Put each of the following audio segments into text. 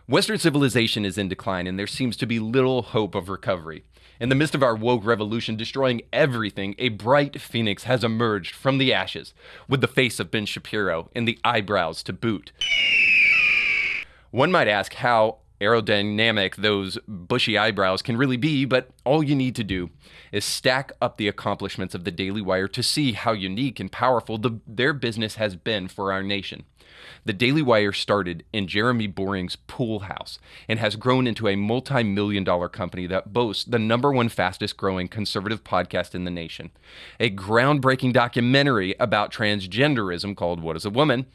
Western civilization is in decline, and there seems to be little hope of recovery. In the midst of our woke revolution destroying everything, a bright phoenix has emerged from the ashes, with the face of Ben Shapiro and the eyebrows to boot. One might ask how aerodynamic those bushy eyebrows can really be, but all you need to do is stack up the accomplishments of the Daily Wire to see how unique and powerful their business has been for our nation. The Daily Wire started in Jeremy Boring's pool house and has grown into a multi-million-dollar company that boasts the #1 fastest-growing conservative podcast in the nation, a groundbreaking documentary about transgenderism called What is a Woman?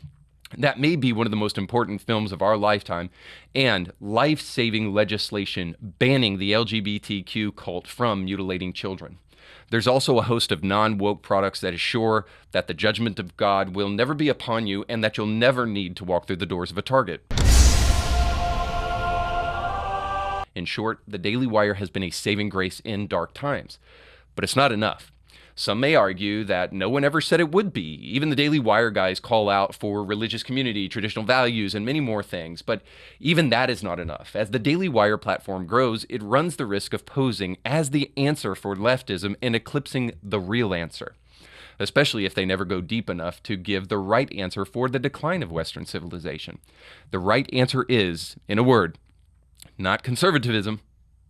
That may be one of the most important films of our lifetime, and life-saving legislation banning the LGBTQ cult from mutilating children. There's also a host of non-woke products that assure that the judgment of God will never be upon you and that you'll never need to walk through the doors of a Target. In short, the Daily Wire has been a saving grace in dark times, but it's not enough. Some may argue that no one ever said it would be. Even the Daily Wire guys call out for religious community, traditional values, and many more things. But even that is not enough. As the Daily Wire platform grows, it runs the risk of posing as the answer for leftism and eclipsing the real answer, especially if they never go deep enough to give the right answer for the decline of Western civilization. The right answer is, in a word, not conservatism,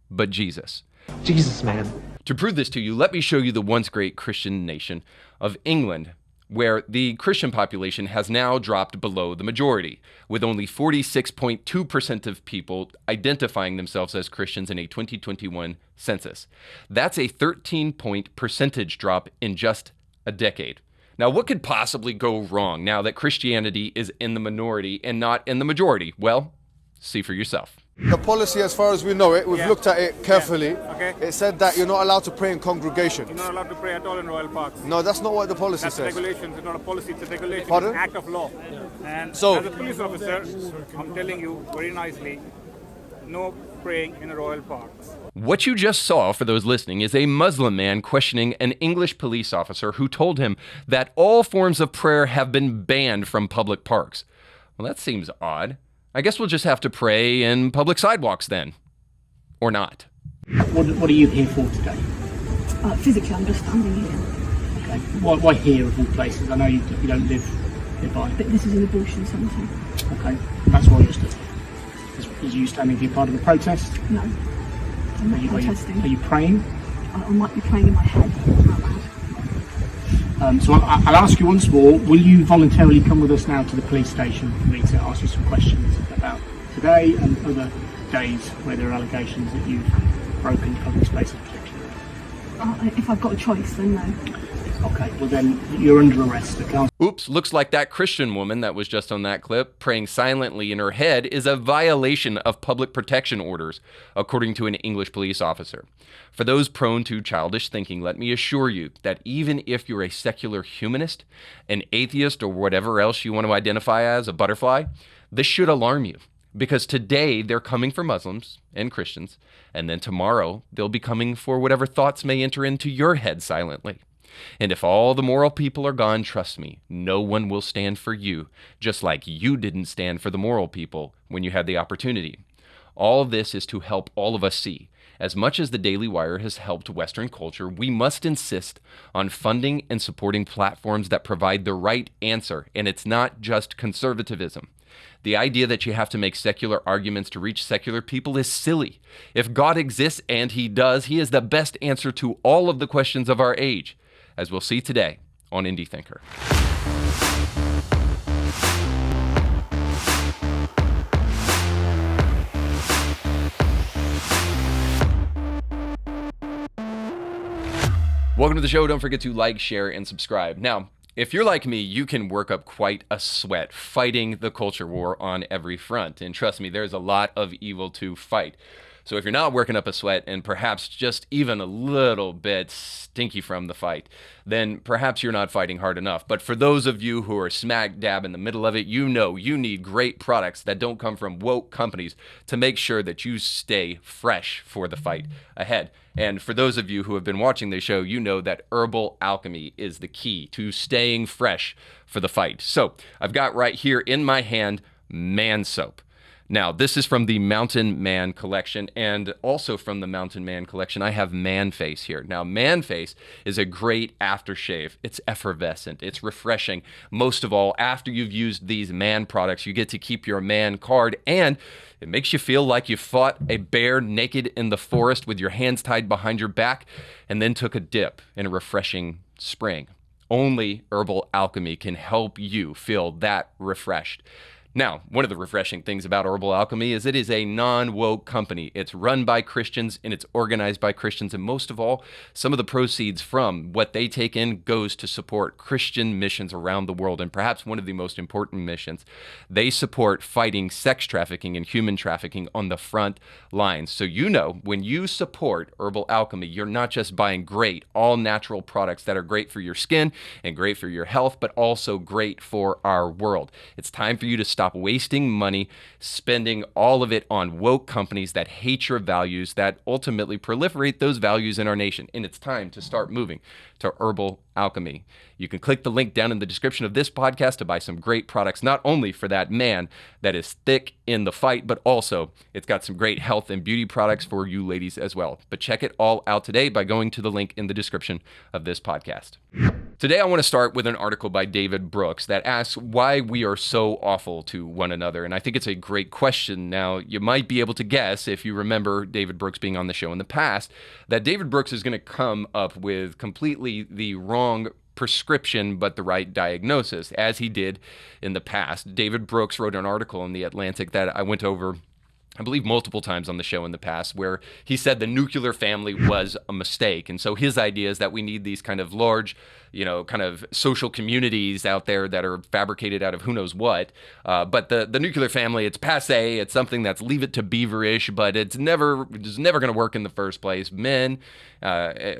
but Jesus. Jesus, man. To prove this to you, let me show you the once great Christian nation of England, where the Christian population has now dropped below the majority, with only 46.2% of people identifying themselves as Christians in a 2021 census. That's a 13-point percentage drop in just a decade. Now, what could possibly go wrong now that Christianity is in the minority and not in the majority? Well, see for yourself. The policy, as far as we know it, we've looked at it carefully. Okay. It said that you're not allowed to pray in congregations. You're not allowed to pray at all in royal parks. No, that's not what the policy That's says. regulations. It's not a policy. It's a regulation. Pardon? It's an act of law. And So- as a police officer, I'm telling you very nicely, no praying in royal parks. What you just saw, for those listening, is a Muslim man questioning an English police officer who told him that all forms of prayer have been banned from public parks. Well, that seems odd. I guess we'll just have to pray in public sidewalks then. Or not. What are you here for today? Physically, I'm just standing here. Okay. Why here of all places? I know you don't live nearby. But this is an abortion centre. Okay, that's why you're stood. Is you standing here part of the protest? No, I'm not protesting. Are you praying? I might be praying in my head out loud. So I'll ask you once more, will you voluntarily come with us now to the police station for me to ask you some questions about today and other days where there are allegations that you've broken public space of protection? If I've got a choice, then no. Okay, well then you're under arrest. Okay? Oops, looks like that Christian woman that was just on that clip praying silently in her head is a violation of public protection orders, according to an English police officer. For those prone to childish thinking, let me assure you that even if you're a secular humanist, an atheist, or whatever else you want to identify as, a butterfly, this should alarm you. Because today they're coming for Muslims and Christians, and then tomorrow they'll be coming for whatever thoughts may enter into your head silently. And if all the moral people are gone, trust me, no one will stand for you, just like you didn't stand for the moral people when you had the opportunity. All this is to help all of us see. As much as the Daily Wire has helped Western culture, we must insist on funding and supporting platforms that provide the right answer, and it's not just conservatism. The idea that you have to make secular arguments to reach secular people is silly. If God exists, and He does, He is the best answer to all of the questions of our age, as we'll see today on Indie Thinker. Welcome to the show. Don't forget to like, share, and subscribe. Now, if you're like me, you can work up quite a sweat fighting the culture war on every front. And trust me, there's a lot of evil to fight. So if you're not working up a sweat and perhaps just even a little bit stinky from the fight, then perhaps you're not fighting hard enough. But for those of you who are smack dab in the middle of it, you know you need great products that don't come from woke companies to make sure that you stay fresh for the fight ahead. And for those of you who have been watching the show, you know that herbal alchemy is the key to staying fresh for the fight. So I've got right here in my hand man soap. Now, this is from the Mountain Man collection, and also from the Mountain Man collection, I have Man Face here. Now, Man Face is a great aftershave. It's effervescent. It's refreshing. Most of all, after you've used these Man products, you get to keep your Man card, and it makes you feel like you fought a bear naked in the forest with your hands tied behind your back, and then took a dip in a refreshing spring. Only Herbal Alchemy can help you feel that refreshed. Now, one of the refreshing things about Herbal Alchemy is it is a non-woke company. It's run by Christians and it's organized by Christians. And most of all, some of the proceeds from what they take in goes to support Christian missions around the world. And perhaps one of the most important missions, they support fighting sex trafficking and human trafficking on the front lines. So you know, when you support Herbal Alchemy, you're not just buying great, all-natural products that are great for your skin and great for your health, but also great for our world. It's time for you to stop wasting money, spending all of it on woke companies that hate your values, that ultimately proliferate those values in our nation. And it's time to start moving to Herbal Alchemy. You can click the link down in the description of this podcast to buy some great products, not only for that man that is thick in the fight, but also it's got some great health and beauty products for you ladies as well. But check it all out today by going to the link in the description of this podcast. Today, I want to start with an article by David Brooks that asks why we are so awful to one another. And I think it's a great question. Now, you might be able to guess, if you remember David Brooks being on the show in the past, that David Brooks is going to come up with completely the wrong prescription, but the right diagnosis, as he did in the past. David Brooks wrote an article in The Atlantic that I went over, I believe, multiple times on the show in the past, where he said the nuclear family was a mistake. And so his idea is that we need these kind of large, kind of social communities out there that are fabricated out of who knows what. But the nuclear family, it's passé. It's something that's leave it to beaverish, but it's never going to work in the first place. Men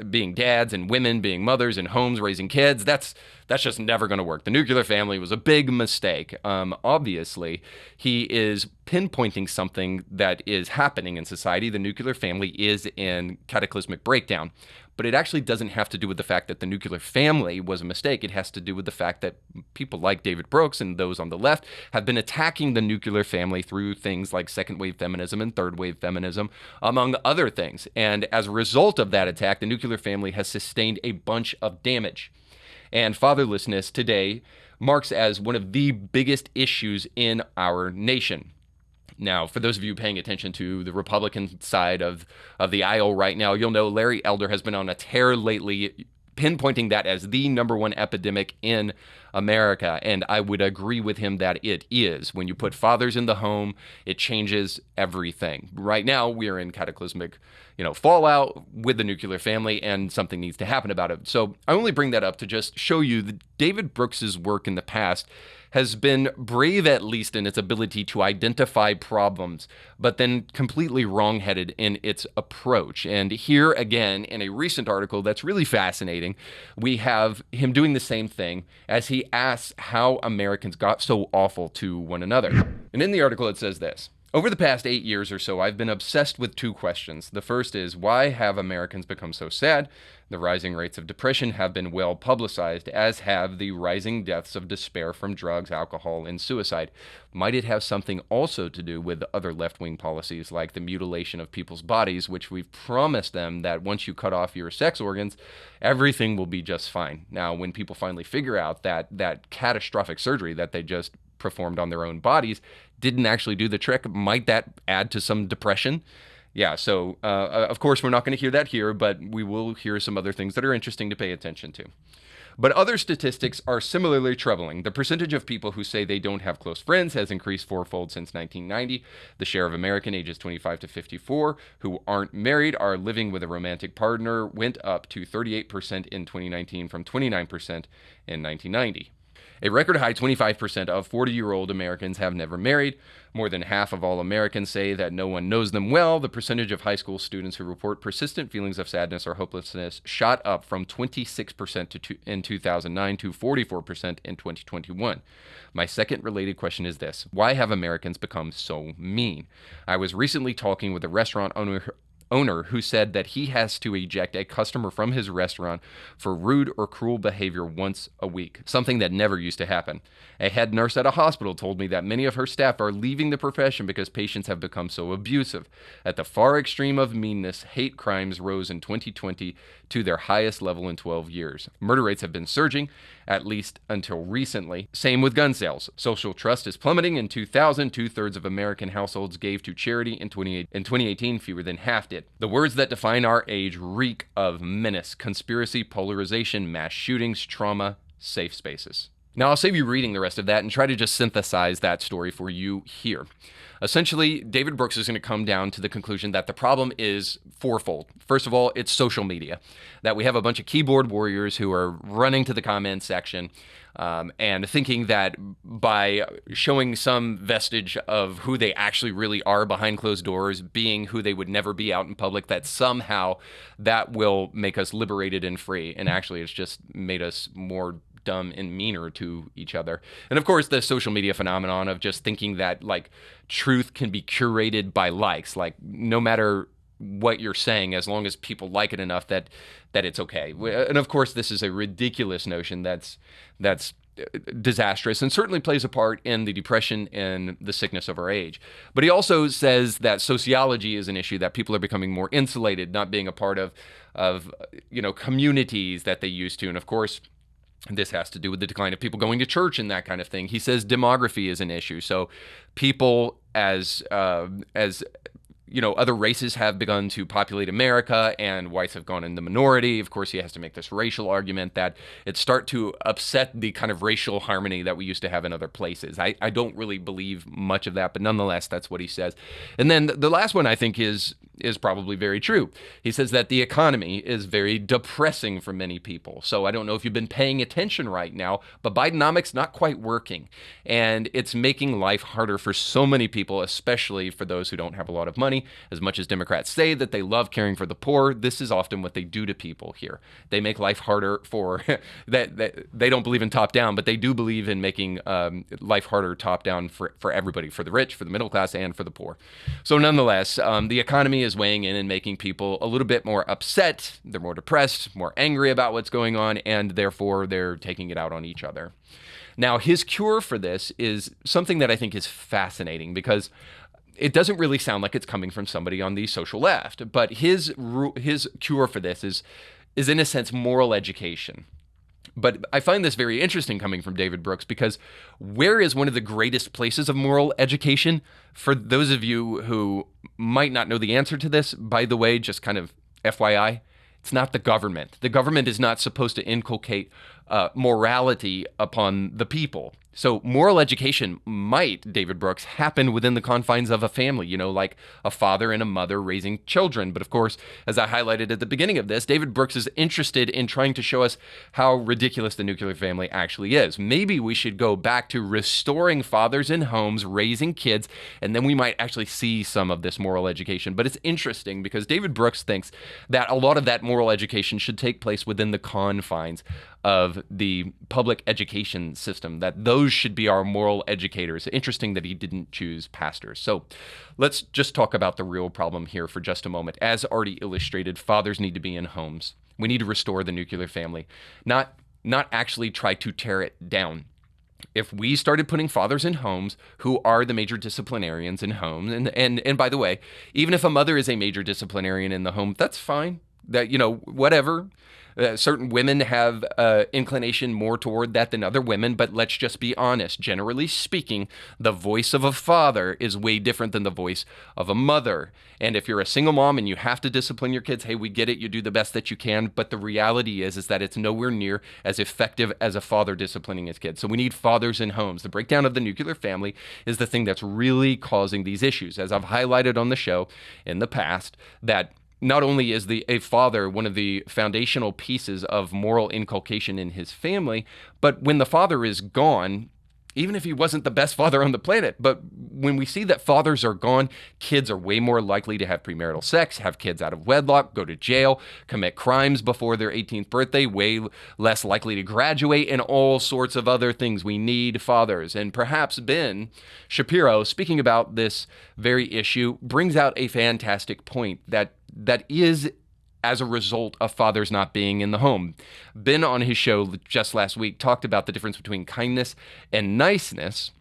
being dads and women being mothers and homes raising kids, that's just never going to work. The nuclear family was a big mistake. Obviously, he is pinpointing something that is happening in society. The nuclear family is in cataclysmic breakdown. But it actually doesn't have to do with the fact that the nuclear family was a mistake. It has to do with the fact that people like David Brooks and those on the left have been attacking the nuclear family through things like second-wave feminism and third-wave feminism, among other things. And as a result of that attack, the nuclear family has sustained a bunch of damage. And fatherlessness today marks as one of the biggest issues in our nation. Now, for those of you paying attention to the Republican side of the aisle right now, you'll know Larry Elder has been on a tear lately, pinpointing that as the number one epidemic in America. And I would agree with him that it is. When you put fathers in the home, it changes everything. Right now, we are in cataclysmic, fallout with the nuclear family, and something needs to happen about it. So I only bring that up to just show you that David Brooks's work in the past has been brave, at least in its ability to identify problems, but then completely wrong-headed in its approach. And here again, in a recent article that's really fascinating, we have him doing the same thing as he asks how Americans got so awful to one another. And in the article, it says this: over the past 8 years or so, I've been obsessed with two questions. The first is, why have Americans become so sad? The rising rates of depression have been well publicized, as have the rising deaths of despair from drugs, alcohol, and suicide. Might it have something also to do with other left-wing policies like the mutilation of people's bodies, which we've promised them that once you cut off your sex organs, everything will be just fine? Now, when people finally figure out that catastrophic surgery that they just performed on their own bodies didn't actually do the trick, might that add to some depression? Yeah, so of course we're not going to hear that here, but we will hear some other things that are interesting to pay attention to. But other statistics are similarly troubling. The percentage of people who say they don't have close friends has increased fourfold since 1990. The share of American ages 25 to 54 who aren't married are living with a romantic partner went up to 38% in 2019 from 29% in 1990. A record high 25% of 40-year-old Americans have never married. More than half of all Americans say that no one knows them well. The percentage of high school students who report persistent feelings of sadness or hopelessness shot up from 26% in 2009 to 44% in 2021. My second related question is this: why have Americans become so mean? I was recently talking with a restaurant owner who said that he has to eject a customer from his restaurant for rude or cruel behavior once a week, something that never used to happen. A head nurse at a hospital told me that many of her staff are leaving the profession because patients have become so abusive. At the far extreme of meanness, hate crimes rose in 2020 to their highest level in 12 years. Murder rates have been surging, at least until recently. Same with gun sales. Social trust is plummeting. In 2000, 2/3 of American households gave to charity. In 2018, fewer than half did. The words that define our age reek of menace, conspiracy, polarization, mass shootings, trauma, safe spaces. Now, I'll save you reading the rest of that and try to just synthesize that story for you here. Essentially, David Brooks is going to come down to the conclusion that the problem is fourfold. First of all, it's social media, that we have a bunch of keyboard warriors who are running to the comment section and thinking that by showing some vestige of who they actually really are behind closed doors, being who they would never be out in public, that somehow that will make us liberated and free. And actually, it's just made us more dumb and meaner to each other. And of course, the social media phenomenon of just thinking that like truth can be curated by likes, like no matter what you're saying, as long as people like it enough that it's okay. And of course, this is a ridiculous notion that's disastrous and certainly plays a part in the depression and the sickness of our age. But he also says that sociology is an issue, that people are becoming more insulated, not being a part of communities that they used to. And of course, this has to do with the decline of people going to church and that kind of thing. He says demography is an issue. So people as other races have begun to populate America and whites have gone in the minority. Of course, he has to make this racial argument that it start to upset the kind of racial harmony that we used to have in other places. I don't really believe much of that, but nonetheless, that's what he says. And then the last one I think is probably very true. He says that the economy is very depressing for many people. So I don't know if you've been paying attention right now, but Bidenomics not quite working. And it's making life harder for so many people, especially for those who don't have a lot of money. As much as Democrats say that they love caring for the poor, this is often what they do to people here. They make life harder for that. They don't believe in top down, but they do believe in making life harder top down for everybody, for the rich, for the middle class, and for the poor. So nonetheless, the economy is weighing in and making people a little bit more upset. They're more depressed, more angry about what's going on, and therefore they're taking it out on each other. Now, his cure for this is something that I think is fascinating because it doesn't really sound like it's coming from somebody on the social left, but his cure for this is in a sense moral education. But I find this very interesting coming from David Brooks because where is one of the greatest places of moral education? For those of you who might not know the answer to this, by the way, just kind of FYI, it's not the government. The government is not supposed to inculcate morality upon the people. So moral education might, David Brooks, happen within the confines of a family, like a father and a mother raising children. But of course, as I highlighted at the beginning of this, David Brooks is interested in trying to show us how ridiculous the nuclear family actually is. Maybe we should go back to restoring fathers in homes, raising kids, and then we might actually see some of this moral education. But it's interesting because David Brooks thinks that a lot of that moral education should take place within the confines of the public education system, that those should be our moral educators. Interesting that he didn't choose pastors. So let's just talk about the real problem here for just a moment. As already illustrated, fathers need to be in homes. We need to restore the nuclear family, not actually try to tear it down. If we started putting fathers in homes who are the major disciplinarians in homes, and by the way, even if a mother is a major disciplinarian in the home, that's fine. That, whatever. Certain women have inclination more toward that than other women, but let's just be honest. Generally speaking, the voice of a father is way different than the voice of a mother. And if you're a single mom and you have to discipline your kids, hey, we get it. You do the best that you can. But the reality is that it's nowhere near as effective as a father disciplining his kids. So we need fathers in homes. The breakdown of the nuclear family is the thing that's really causing these issues. As I've highlighted on the show in the past, that not only is a father one of the foundational pieces of moral inculcation in his family, but when the father is gone, even if he wasn't the best father on the planet. But when we see that fathers are gone, kids are way more likely to have premarital sex, have kids out of wedlock, go to jail, commit crimes before their 18th birthday, way less likely to graduate, and all sorts of other things. We need fathers. And perhaps Ben Shapiro, speaking about this very issue, brings out a fantastic point that is as a result of fathers not being in the home. Ben, on his show just last week, talked about the difference between kindness and niceness,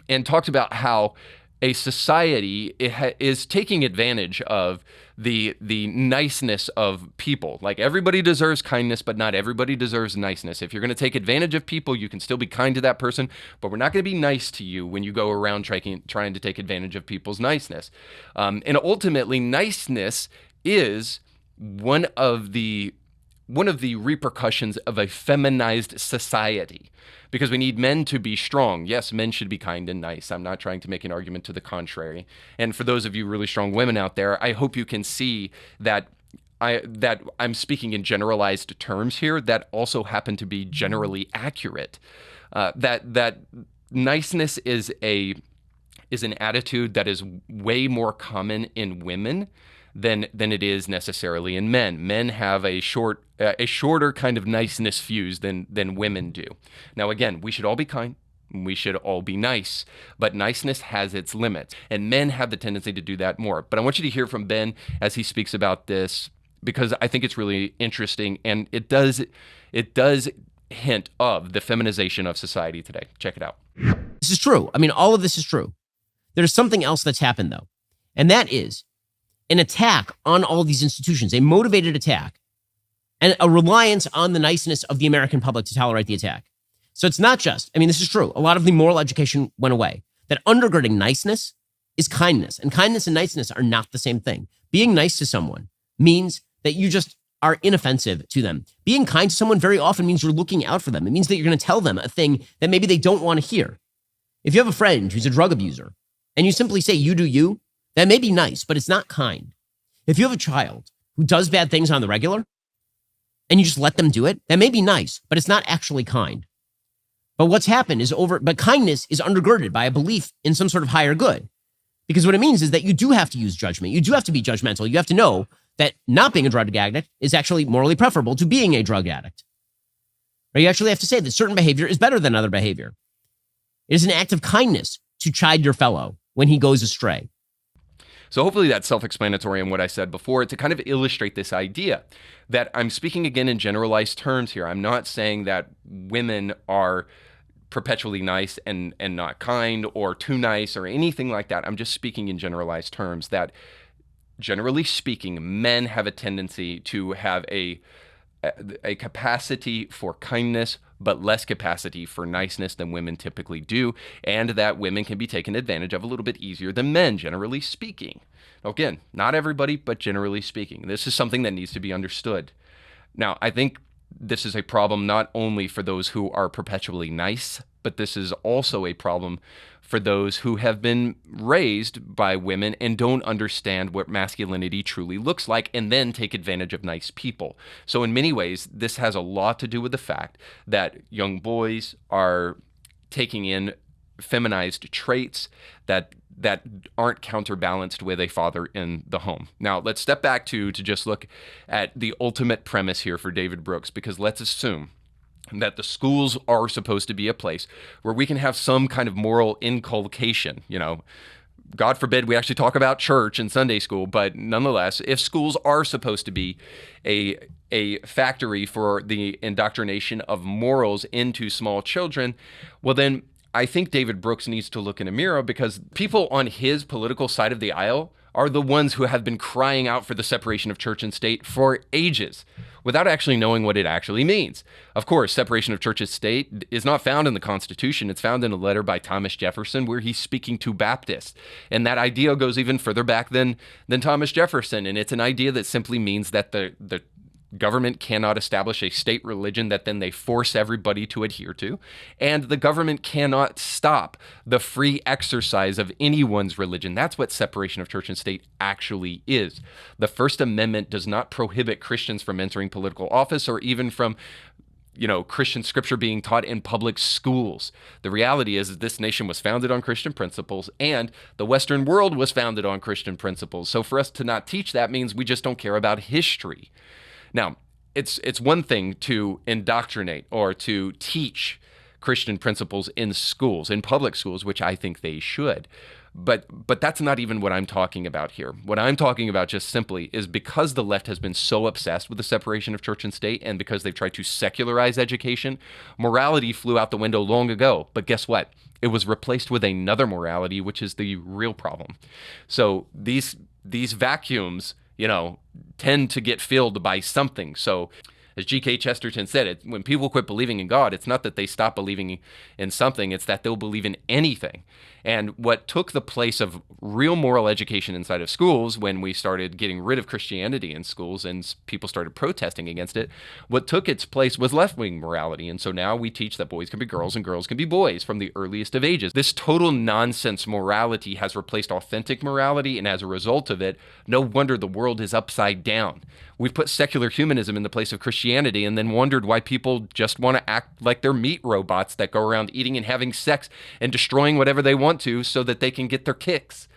and talked about how a society is taking advantage of the niceness of people. Like, everybody deserves kindness, but not everybody deserves niceness. If you're going to take advantage of people, you can still be kind to that person, but we're not going to be nice to you when you go around trying to take advantage of people's niceness. And ultimately, niceness is one of the repercussions of a feminized society, because we need men to be strong. Yes, men should be kind and nice. I'm not trying to make an argument to the contrary. And for those of you really strong women out there, I hope you can see that I'm speaking in generalized terms here that also happen to be generally accurate. That niceness is an attitude that is way more common in women than it is necessarily in men. Men have a shorter kind of niceness fuse than women do. Now, again, we should all be kind. We should all be nice, but niceness has its limits, and men have the tendency to do that more. But I want you to hear from Ben as he speaks about this, because I think it's really interesting, and it does hint of the feminization of society today. Check it out. This is true. I mean, all of this is true. There's something else that's happened, though, and that is an attack on all these institutions, a motivated attack, and a reliance on the niceness of the American public to tolerate the attack. So it's not just, I mean, this is true. A lot of the moral education went away. That undergirding niceness is kindness, and kindness and niceness are not the same thing. Being nice to someone means that you just are inoffensive to them. Being kind to someone very often means you're looking out for them. It means that you're going to tell them a thing that maybe they don't want to hear. If you have a friend who's a drug abuser and you simply say, you do you, that may be nice, but it's not kind. If you have a child who does bad things on the regular and you just let them do it, that may be nice, but it's not actually kind. But what's happened is but kindness is undergirded by a belief in some sort of higher good. Because what it means is that you do have to use judgment. You do have to be judgmental. You have to know that not being a drug addict is actually morally preferable to being a drug addict. Or you actually have to say that certain behavior is better than other behavior. It is an act of kindness to chide your fellow when he goes astray. So hopefully that's self-explanatory in what I said before, to kind of illustrate this idea that I'm speaking again in generalized terms here. I'm not saying that women are perpetually nice and not kind, or too nice, or anything like that. I'm just speaking in generalized terms that, generally speaking, men have a tendency to have a capacity for kindness, but less capacity for niceness than women typically do, and that women can be taken advantage of a little bit easier than men, generally speaking. Again, not everybody, but generally speaking. This is something that needs to be understood. Now, I think this is a problem not only for those who are perpetually nice, but this is also a problem for those who have been raised by women and don't understand what masculinity truly looks like, and then take advantage of nice people. So in many ways, this has a lot to do with the fact that young boys are taking in feminized traits that aren't counterbalanced with a father in the home. Now, let's step back to just look at the ultimate premise here for David Brooks, because let's assume that the schools are supposed to be a place where we can have some kind of moral inculcation. You know, God forbid we actually talk about church and Sunday school, but nonetheless, if schools are supposed to be a factory for the indoctrination of morals into small children, well then I think David Brooks needs to look in a mirror, because people on his political side of the aisle are the ones who have been crying out for the separation of church and state for ages, without actually knowing what it actually means. Of course, separation of church and state is not found in the Constitution. It's found in a letter by Thomas Jefferson where he's speaking to Baptists. And that idea goes even further back than Thomas Jefferson. And it's an idea that simply means that the government cannot establish a state religion that then they force everybody to adhere to, and the government cannot stop the free exercise of anyone's religion. That's what separation of church and state actually is. The First Amendment does not prohibit Christians from entering political office, or even from Christian scripture being taught in public schools. The reality is that this nation was founded on Christian principles, and the Western world was founded on Christian principles. So for us to not teach that means we just don't care about history. Now, it's one thing to indoctrinate or to teach Christian principles in schools, in public schools, which I think they should. But that's not even what I'm talking about here. What I'm talking about just simply is because the left has been so obsessed with the separation of church and state, and because they've tried to secularize education, morality flew out the window long ago. But guess what? It was replaced with another morality, which is the real problem. So these vacuums, tend to get filled by something. So as G.K. Chesterton said, when people quit believing in God, it's not that they stop believing in something, it's that they'll believe in anything. And what took the place of real moral education inside of schools when we started getting rid of Christianity in schools and people started protesting against it, what took its place was left-wing morality. And so now we teach that boys can be girls and girls can be boys from the earliest of ages. This total nonsense morality has replaced authentic morality, and as a result of it, no wonder the world is upside down. We've put secular humanism in the place of Christianity and then wondered why people just want to act like they're meat robots that go around eating and having sex and destroying whatever they want to so that they can get their kicks.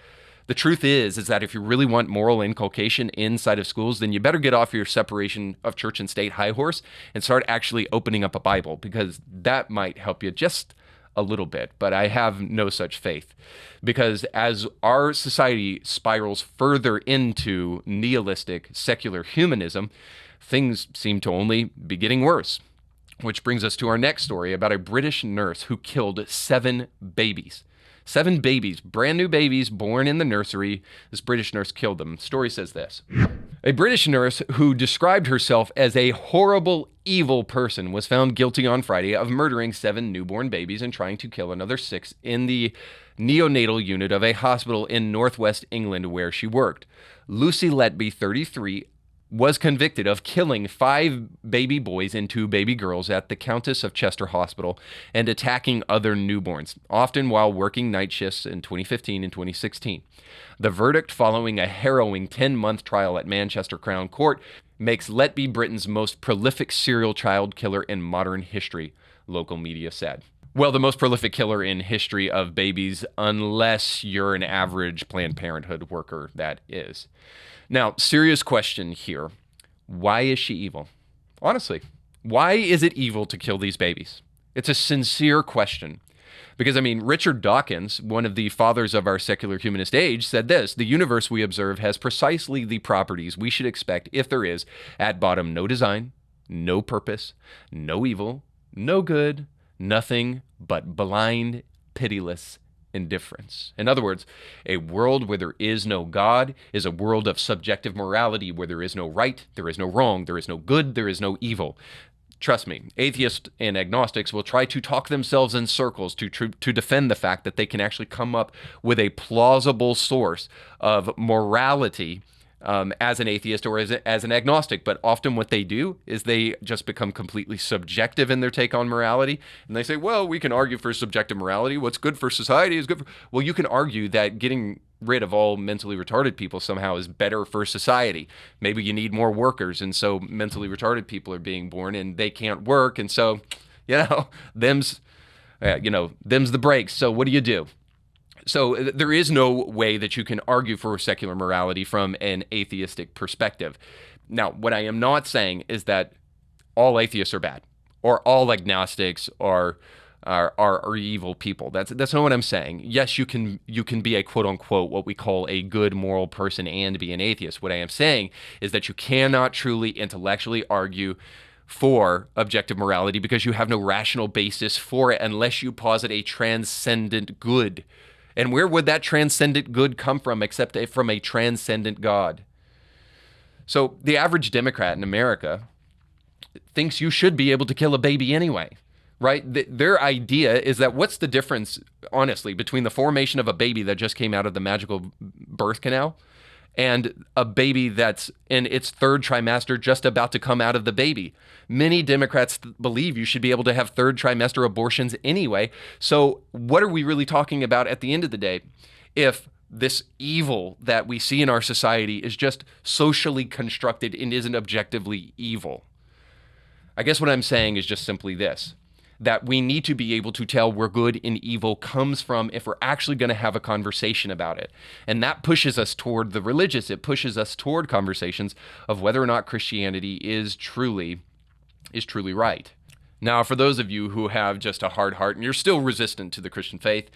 The truth is that if you really want moral inculcation inside of schools, then you better get off your separation of church and state high horse and start actually opening up a Bible, because that might help you just a little bit. But I have no such faith, because as our society spirals further into nihilistic secular humanism, things seem to only be getting worse. Which brings us to our next story about a British nurse who killed 7 babies. 7 babies, brand new babies born in the nursery. This British nurse killed them. The story says this. A British nurse who described herself as a horrible, evil person was found guilty on Friday of murdering 7 newborn babies and trying to kill another 6 in the neonatal unit of a hospital in northwest England where she worked. Lucy Letby, 33, was convicted of killing 5 baby boys and 2 baby girls at the Countess of Chester Hospital and attacking other newborns, often while working night shifts in 2015 and 2016. The verdict, following a harrowing 10-month trial at Manchester Crown Court, makes Letby Britain's most prolific serial child killer in modern history, local media said. Well, the most prolific killer in history of babies, unless you're an average Planned Parenthood worker, that is. Now, serious question here. Why is she evil? Honestly, why is it evil to kill these babies? It's a sincere question. Because, Richard Dawkins, one of the fathers of our secular humanist age, said this: the universe we observe has precisely the properties we should expect if there is, at bottom, no design, no purpose, no evil, no good, nothing but blind, pitiless indifference. In other words, a world where there is no God is a world of subjective morality where there is no right, there is no wrong, there is no good, there is no evil. Trust me, atheists and agnostics will try to talk themselves in circles to defend the fact that they can actually come up with a plausible source of morality as an atheist or as an agnostic. But often what they do is they just become completely subjective in their take on morality. And they say, well, we can argue for subjective morality. What's good for society is good for... Well, you can argue that getting rid of all mentally retarded people somehow is better for society. Maybe you need more workers, and so mentally retarded people are being born and they can't work. And so, them's the breaks. So what do? So there is no way that you can argue for secular morality from an atheistic perspective. Now, what I am not saying is that all atheists are bad or all agnostics are evil people. That's not what I'm saying. Yes, you can be a quote unquote what we call a good moral person and be an atheist. What I am saying is that you cannot truly intellectually argue for objective morality because you have no rational basis for it unless you posit a transcendent good. And where would that transcendent good come from except from a transcendent God? So the average Democrat in America thinks you should be able to kill a baby anyway, right? Their idea is that what's the difference, honestly, between the formation of a baby that just came out of the magical birth canal and a baby that's in its 3rd trimester just about to come out of the baby? Many Democrats believe you should be able to have 3rd trimester abortions anyway. So what are we really talking about at the end of the day if this evil that we see in our society is just socially constructed and isn't objectively evil? I guess what I'm saying is just simply this, that we need to be able to tell where good and evil comes from if we're actually going to have a conversation about it. And that pushes us toward the religious. It pushes us toward conversations of whether or not Christianity is truly right. Now, for those of you who have just a hard heart and you're still resistant to the Christian faith,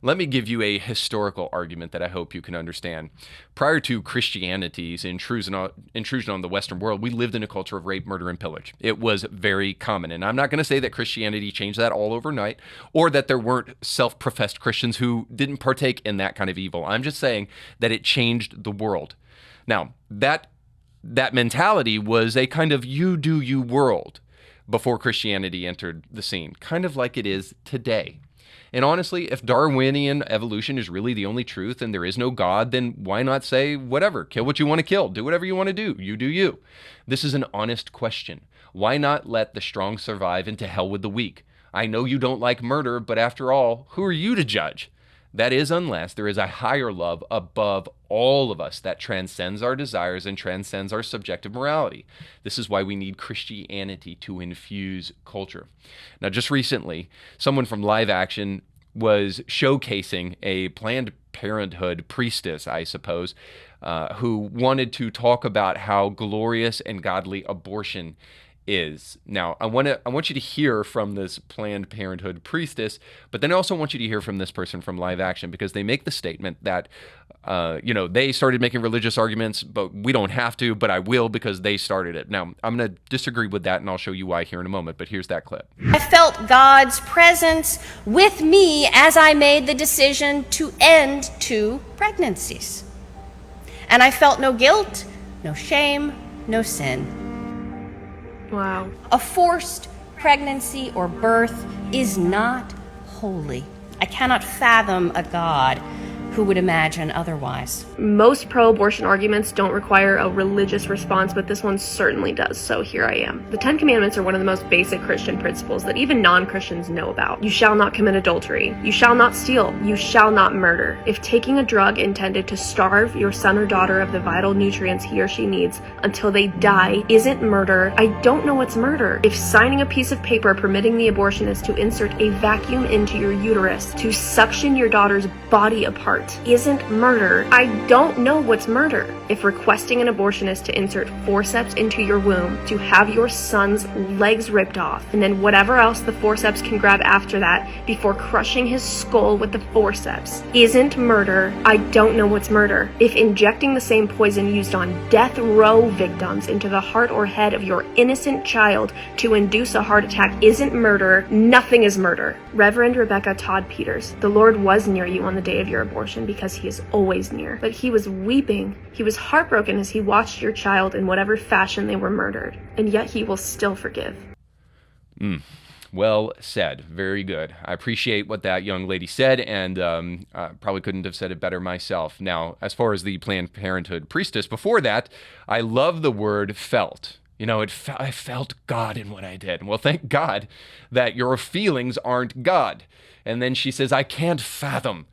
let me give you a historical argument that I hope you can understand. Prior to Christianity's intrusion on the Western world, we lived in a culture of rape, murder, and pillage. It was very common. And I'm not going to say that Christianity changed that all overnight, or that there weren't self-professed Christians who didn't partake in that kind of evil. I'm just saying that it changed the world. Now, that mentality was a kind of you do you world before Christianity entered the scene, kind of like it is today. And honestly, if Darwinian evolution is really the only truth and there is no God, then why not say whatever, kill what you want to kill, do whatever you want to do, you do you. This is an honest question. Why not let the strong survive and to hell with the weak? I know you don't like murder, but after all, who are you to judge? That is, unless there is a higher love above all of us that transcends our desires and transcends our subjective morality. This is why we need Christianity to infuse culture. Now, just recently, someone from Live Action was showcasing a Planned Parenthood priestess, I suppose, who wanted to talk about how glorious and godly abortion is. Now, I want you to hear from this Planned Parenthood priestess, but then I also want you to hear from this person from Live Action, because they make the statement that, they started making religious arguments, but we don't have to, but I will because they started it. Now, I'm going to disagree with that, and I'll show you why here in a moment, but here's that clip. I felt God's presence with me as I made the decision to end 2 pregnancies. And I felt no guilt, no shame, no sin. Wow. A forced pregnancy or birth is not holy. I cannot fathom a God who would imagine otherwise. Most pro-abortion arguments don't require a religious response, but this one certainly does, so here I am. The 10 Commandments are one of the most basic Christian principles that even non-Christians know about. You shall not commit adultery. You shall not steal. You shall not murder. If taking a drug intended to starve your son or daughter of the vital nutrients he or she needs until they die isn't murder, I don't know what's murder. If signing a piece of paper permitting the abortionist to insert a vacuum into your uterus to suction your daughter's body apart isn't murder, I don't know what's murder. If requesting an abortionist to insert forceps into your womb to have your son's legs ripped off, and then whatever else the forceps can grab after that before crushing his skull with the forceps isn't murder, I don't know what's murder. If injecting the same poison used on death row victims into the heart or head of your innocent child to induce a heart attack isn't murder, nothing is murder. Reverend Rebecca Todd Peters, the Lord was near you on the day of your abortion because he is always near. But he was weeping. He was heartbroken as he watched your child in whatever fashion they were murdered. And yet he will still forgive. Well said. Very good. I appreciate what that young lady said, and probably couldn't have said it better myself. Now, as far as the Planned Parenthood priestess, before that, I love the word felt. I felt God in what I did. Well, thank God that your feelings aren't God. And then she says, I can't fathom,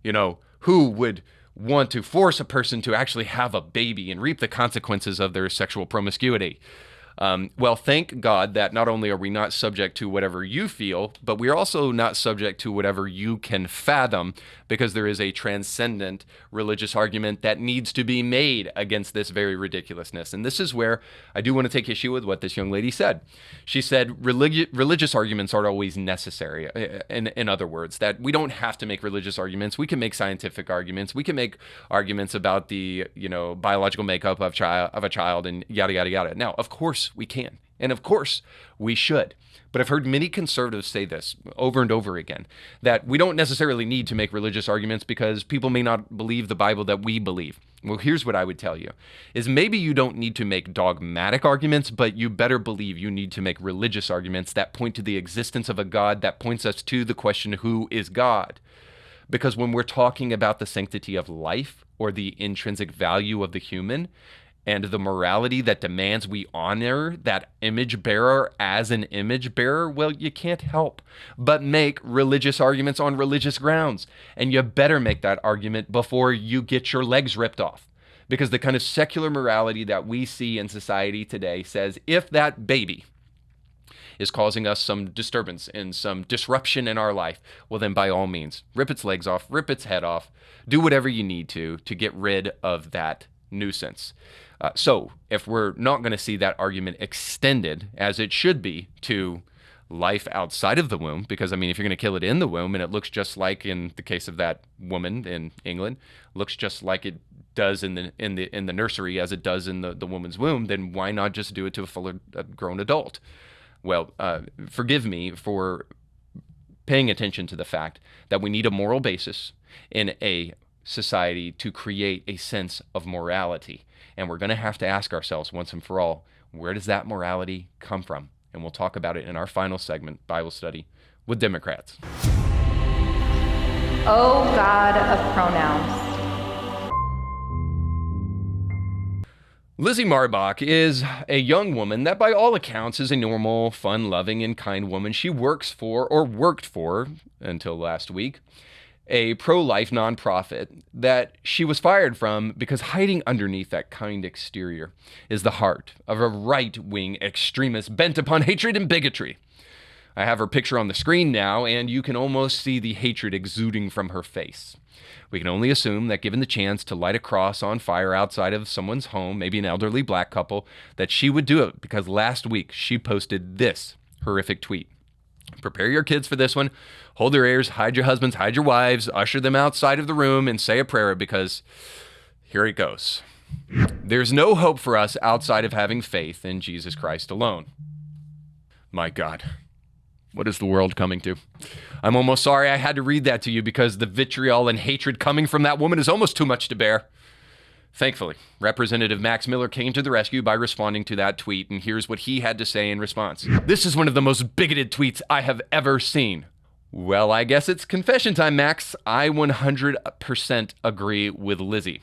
who would want to force a person to actually have a baby and reap the consequences of their sexual promiscuity. Well, thank God that not only are we not subject to whatever you feel, but we're also not subject to whatever you can fathom, because there is a transcendent religious argument that needs to be made against this very ridiculousness. And this is where I do want to take issue with what this young lady said. She said religious arguments aren't always necessary. In other words, that we don't have to make religious arguments. We can make scientific arguments. We can make arguments about the biological makeup of a child and yada, yada, yada. Now, of course we can. And of course we should. But I've heard many conservatives say this over and over again, that we don't necessarily need to make religious arguments because people may not believe the Bible that we believe. Well, here's what I would tell you, is maybe you don't need to make dogmatic arguments, but you better believe you need to make religious arguments that point to the existence of a God, that points us to the question, who is God? Because when we're talking about the sanctity of life or the intrinsic value of the human, and the morality that demands we honor that image bearer as an image bearer, well, you can't help but make religious arguments on religious grounds. And you better make that argument before you get your legs ripped off. Because the kind of secular morality that we see in society today says if that baby is causing us some disturbance and some disruption in our life, well, then by all means, rip its legs off, rip its head off, do whatever you need to get rid of that nuisance. So if we're not going to see that argument extended, as it should be, to life outside of the womb, because I mean, if you're going to kill it in the womb and it looks just like in the case of that woman in England, looks just like it does in the nursery as it does in the woman's womb, then why not just do it to a full grown adult? Well, forgive me for paying attention to the fact that we need a moral basis in a society to create a sense of morality. And we're going to have to ask ourselves once and for all, where does that morality come from? And we'll talk about it in our final segment, Bible Study with Democrats. Oh, God of pronouns. Lizzie Marbach is a young woman that by all accounts is a normal, fun-loving, and kind woman. She works for, or worked for, until last week, a pro-life nonprofit that she was fired from because hiding underneath that kind exterior is the heart of a right-wing extremist bent upon hatred and bigotry. I have her picture on the screen now, and you can almost see the hatred exuding from her face. We can only assume that given the chance to light a cross on fire outside of someone's home, maybe an elderly black couple, that she would do it because last week she posted this horrific tweet. Prepare your kids for this one. Hold their ears, hide your husbands, hide your wives, usher them outside of the room and say a prayer because here it goes. There's no hope for us outside of having faith in Jesus Christ alone. My God, what is the world coming to? I'm almost sorry I had to read that to you because the vitriol and hatred coming from that woman is almost too much to bear. Thankfully, Representative Max Miller came to the rescue by responding to that tweet, and here's what he had to say in response. This is one of the most bigoted tweets I have ever seen. Well, I guess it's confession time, Max. I 100% agree with Lizzie.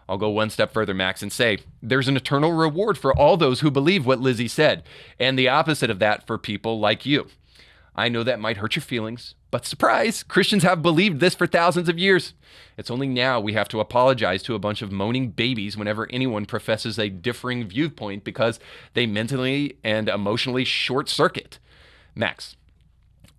I'll go one step further, Max, and say there's an eternal reward for all those who believe what Lizzie said, and the opposite of that for people like you. I know that might hurt your feelings, but surprise, Christians have believed this for thousands of years. It's only now we have to apologize to a bunch of moaning babies whenever anyone professes a differing viewpoint because they mentally and emotionally short circuit. Max,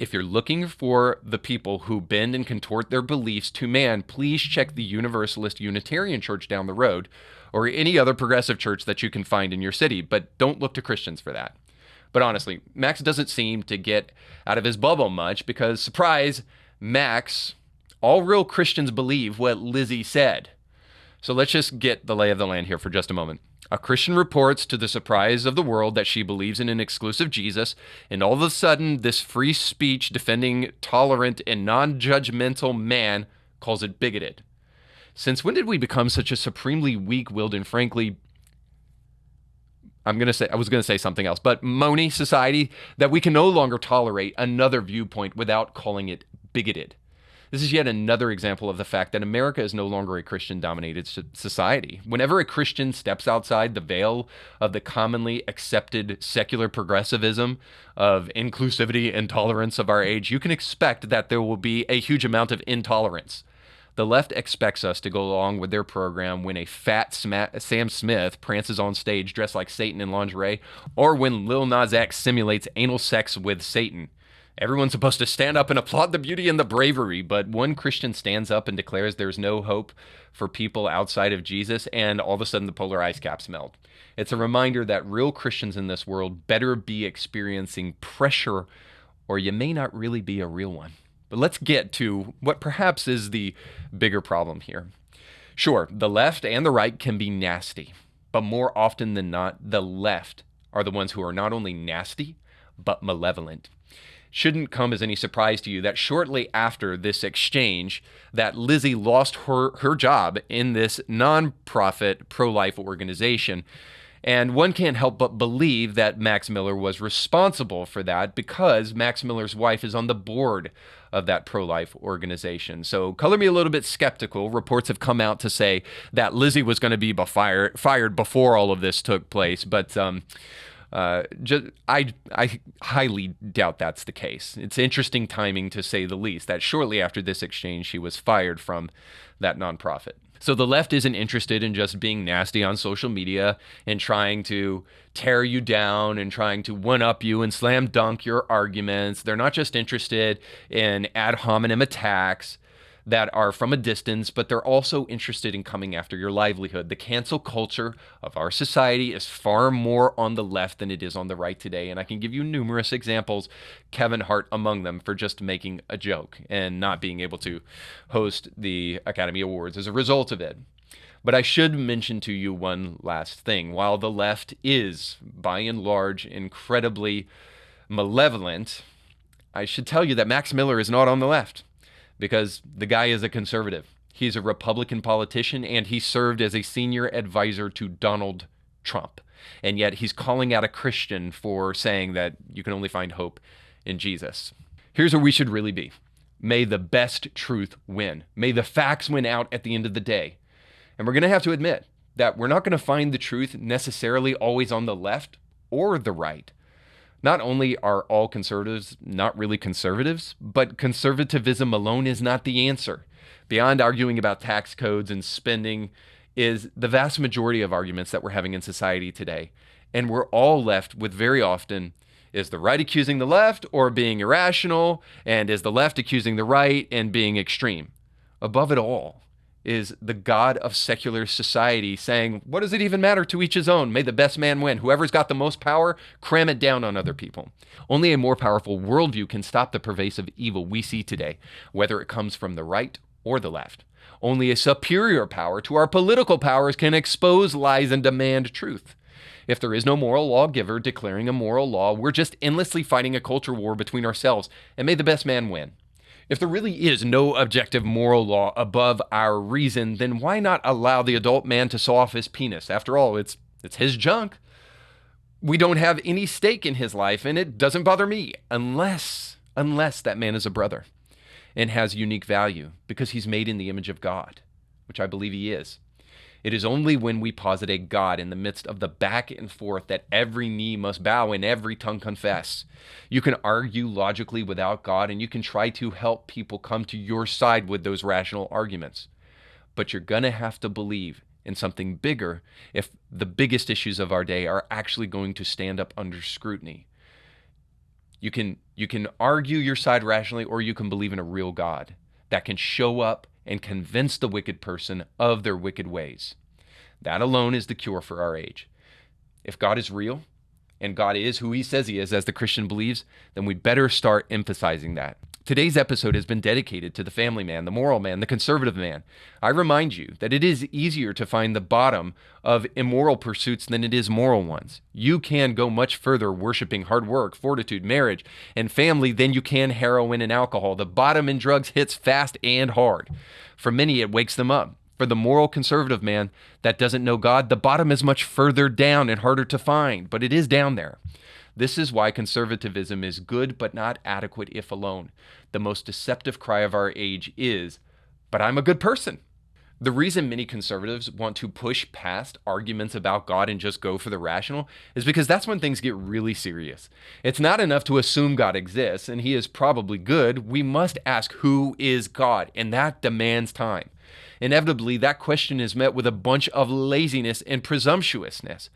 if you're looking for the people who bend and contort their beliefs to man, please check the Universalist Unitarian Church down the road or any other progressive church that you can find in your city, but don't look to Christians for that. But honestly, Max doesn't seem to get out of his bubble much because, surprise, Max, all real Christians believe what Lizzie said. So let's just get the lay of the land here for just a moment. A Christian reports to the surprise of the world that she believes in an exclusive Jesus, and all of a sudden, this free speech defending tolerant and non-judgmental man calls it bigoted. Since when did we become such a supremely weak-willed and frankly I was going to say something else, but moany society that we can no longer tolerate another viewpoint without calling it bigoted? This is yet another example of the fact that America is no longer a Christian-dominated society. Whenever a Christian steps outside the veil of the commonly accepted secular progressivism of inclusivity and tolerance of our age, you can expect that there will be a huge amount of intolerance. The left expects us to go along with their program when a fat Sam Smith prances on stage dressed like Satan in lingerie, or when Lil Nas X simulates anal sex with Satan. Everyone's supposed to stand up and applaud the beauty and the bravery, but one Christian stands up and declares there's no hope for people outside of Jesus, and all of a sudden the polar ice caps melt. It's a reminder that real Christians in this world better be experiencing pressure, or you may not really be a real one. But let's get to what perhaps is the bigger problem here. Sure, the left and the right can be nasty, but more often than not, the left are the ones who are not only nasty, but malevolent. Shouldn't come as any surprise to you that shortly after this exchange, that Lizzie lost her job in this nonprofit pro-life organization. And one can't help but believe that Max Miller was responsible for that because Max Miller's wife is on the board of that pro-life organization. So color me a little bit skeptical. Reports have come out to say that Lizzie was going to be fired before all of this took place, but I highly doubt that's the case. It's interesting timing, to say the least, that shortly after this exchange, she was fired from that nonprofit. So the left isn't interested in just being nasty on social media and trying to tear you down and trying to one-up you and slam dunk your arguments. They're not just interested in ad hominem attacks that are from a distance, but they're also interested in coming after your livelihood. The cancel culture of our society is far more on the left than it is on the right today, and I can give you numerous examples, Kevin Hart among them, for just making a joke and not being able to host the Academy Awards as a result of it. But I should mention to you one last thing. While the left is, by and large, incredibly malevolent, I should tell you that Max Miller is not on the left, because the guy is a conservative. He's a Republican politician, and he served as a senior advisor to Donald Trump. And yet he's calling out a Christian for saying that you can only find hope in Jesus. Here's where we should really be. May the best truth win. May the facts win out at the end of the day. And we're going to have to admit that we're not going to find the truth necessarily always on the left or the right. Not only are all conservatives not really conservatives, but conservatism alone is not the answer. Beyond arguing about tax codes and spending is the vast majority of arguments that we're having in society today. And we're all left with very often, is the right accusing the left or being irrational? And is the left accusing the right and being extreme? Above it all is the God of secular society saying, what does it even matter? To each his own. May the best man win. Whoever's got the most power, cram it down on other people. Only a more powerful worldview can stop the pervasive evil we see today, whether it comes from the right or the left. Only a superior power to our political powers can expose lies and demand truth. If there is no moral lawgiver declaring a moral law, we're just endlessly fighting a culture war between ourselves, and may the best man win. If there really is no objective moral law above our reason, then why not allow the adult man to saw off his penis? After all, it's his junk. We don't have any stake in his life, and it doesn't bother me unless that man is a brother and has unique value because he's made in the image of God, which I believe he is. It is only when we posit a God in the midst of the back and forth that every knee must bow and every tongue confess. You can argue logically without God, and you can try to help people come to your side with those rational arguments. But you're going to have to believe in something bigger if the biggest issues of our day are actually going to stand up under scrutiny. You can argue your side rationally, or you can believe in a real God that can show up and convince the wicked person of their wicked ways. That alone is the cure for our age. If God is real, and God is who he says he is, as the Christian believes, then we better start emphasizing that. Today's episode has been dedicated to the family man, the moral man, the conservative man. I remind you that it is easier to find the bottom of immoral pursuits than it is moral ones. You can go much further worshiping hard work, fortitude, marriage, and family than you can heroin and alcohol. The bottom in drugs hits fast and hard. For many, it wakes them up. For the moral conservative man that doesn't know God, the bottom is much further down and harder to find, but it is down there. This is why conservatism is good but not adequate if alone. The most deceptive cry of our age is, but I'm a good person. The reason many conservatives want to push past arguments about God and just go for the rational is because that's when things get really serious. It's not enough to assume God exists and he is probably good. We must ask, who is God? And that demands time. Inevitably, that question is met with a bunch of laziness and presumptuousness.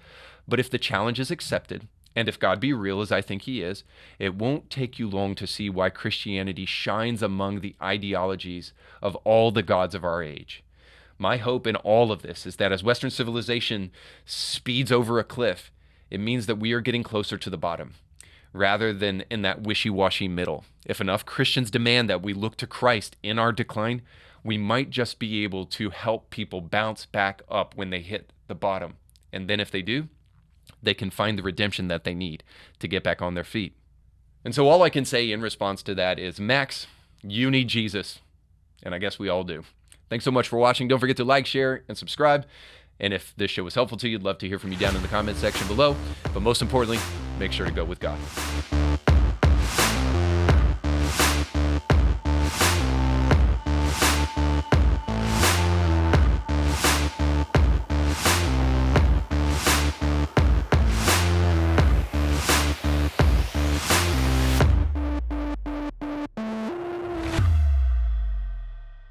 But if the challenge is accepted, and if God be real, as I think he is, it won't take you long to see why Christianity shines among the ideologies of all the gods of our age. My hope in all of this is that as Western civilization speeds over a cliff, it means that we are getting closer to the bottom, rather than in that wishy-washy middle. If enough Christians demand that we look to Christ in our decline, we might just be able to help people bounce back up when they hit the bottom. And then if they do, they can find the redemption that they need to get back on their feet. And so all I can say in response to that is, Max, you need Jesus. And I guess we all do. Thanks so much for watching. Don't forget to like, share, and subscribe. And if this show was helpful to you, I'd love to hear from you down in the comments section below. But most importantly, make sure to go with God.